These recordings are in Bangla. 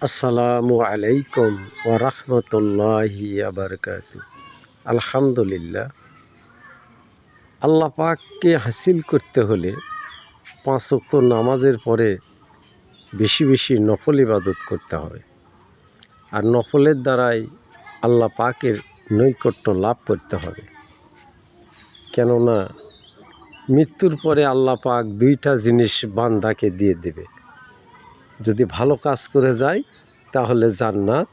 আসসালামু আলাইকুম ওয়া রাহমাতুল্লাহি ওয়া বারাকাতুহু। আলহামদুলিল্লাহ, আল্লাহ পাককে হাসিল করতে হলে 5 ওয়াক্ত নামাজের পরে বেশি বেশি নফল ইবাদত করতে হবে। আর নফলের দ্বারাই আল্লাহ পাকের নৈকট্য লাভ করতে হবে। কেননা মৃত্যুর পরে আল্লাহ পাক 2টা জিনিস বান্দাকে দিয়ে দেবে। যদি ভালো কাজ করে যায় তাহলে জান্নাত,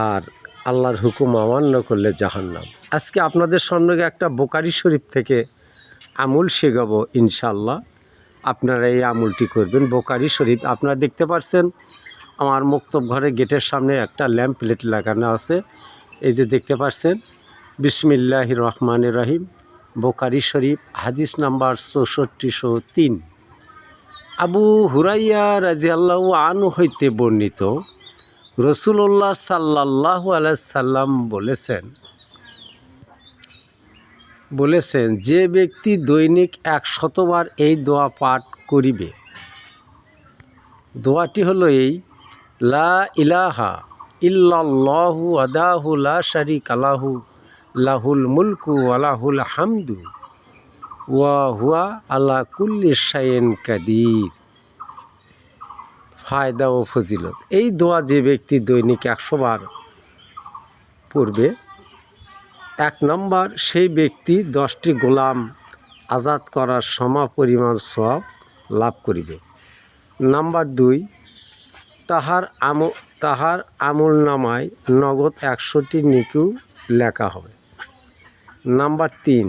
আর আল্লাহর হুকুম অমান্য করলে জাহান্নাম। আজকে আপনাদের সামনে একটা বুখারী শরীফ থেকে আমল শেখাবো ইনশাআল্লাহ। আপনারা এই আমলটি করবেন। বুখারী শরীফ আপনারা দেখতে পাচ্ছেন আমার মক্তব ঘরে গেটের সামনে একটা ল্যাম্প প্লেট লাগানো আছে। এই যে দেখতে পাচ্ছেন, বিসমিল্লাহির রহমানির রহিম, বুখারী শরীফ, হাদিস নাম্বার 6403। আবু হুরাইরা রাদিয়াল্লাহু আনহু হইতে বর্ণিত, রাসূলুল্লাহ সাল্লাল্লাহু আলাইহি সাল্লাম বলেছেন, যে ব্যক্তি দৈনিক 100 বার এই দোয়া পাঠ করিবে, দোয়াটি হলো এই: লা ইলাহা ইল্লাল্লাহু ওয়াহদাহু লা শারীকা লাহু লাহুল মুলকু ওয়া লাহুল হামদু ওয়া হুয়া আলা কুল্লি শাইইন কাদির। ফায়দা ও ফজিলত: এই দোয়া যে ব্যক্তি দৈনিক 100 বার পড়বে, 1 নম্বর, সেই ব্যক্তি 10টি গোলাম আজাদ করার সমপরিমাণ সওয়াব লাভ করিবে। নাম্বার 2, তাহার আমল নামায় নগদ 100টি নেকি লেখা হবে। নাম্বার 3,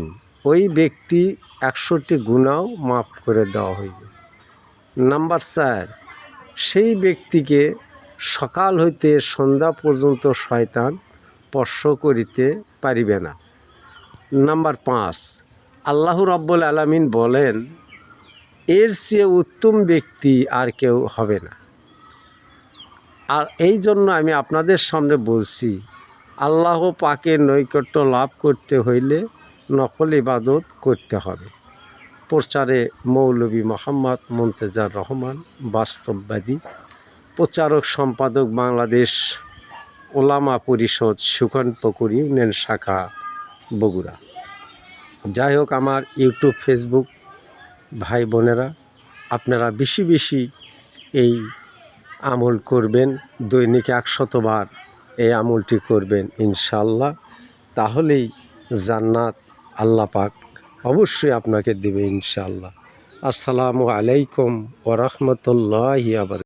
ওই ব্যক্তি 100টি গুনাহ মাফ করে দেওয়া হইবে। নাম্বার 4, সেই ব্যক্তিকে সকাল হইতে সন্ধ্যা পর্যন্ত শয়তান স্পর্শ করিতে পারিবে না। নাম্বার 5, আল্লাহ রাব্বুল আলামিন বলেন, এর চেয়ে উত্তম ব্যক্তি আর কেউ হবে না। আর এই জন্য আমি আপনাদের সামনে বলছি, আল্লাহ পাকের নৈকট্য লাভ করতে হইলে নফল ইবাদত করতে হবে। প্রচারে মৌলভী মোহাম্মদ মুনতেজার রহমান, বাস্তববাদী, প্রচারক সম্পাদক, বাংলাদেশ ওলামা পরিষদ, সুখানপুকুর ইউনিয়ন শাখা, বগুড়া। যাই হোক, আমার ইউটিউব, ফেসবুক ভাই বোনেরা, আপনারা বেশি বেশি এই আমল করবেন। দৈনিক 100 বার এই আমলটি করবেন ইনশাআল্লাহ। তাহলেই জান্নাত আল্লাহ পাক অবশ্যই আপনাকে দেবে ইনশাআল্লাহ। আসসালামু আলাইকুম ওয়া রাহমাতুল্লাহি ওয়া বারাকাতুহু।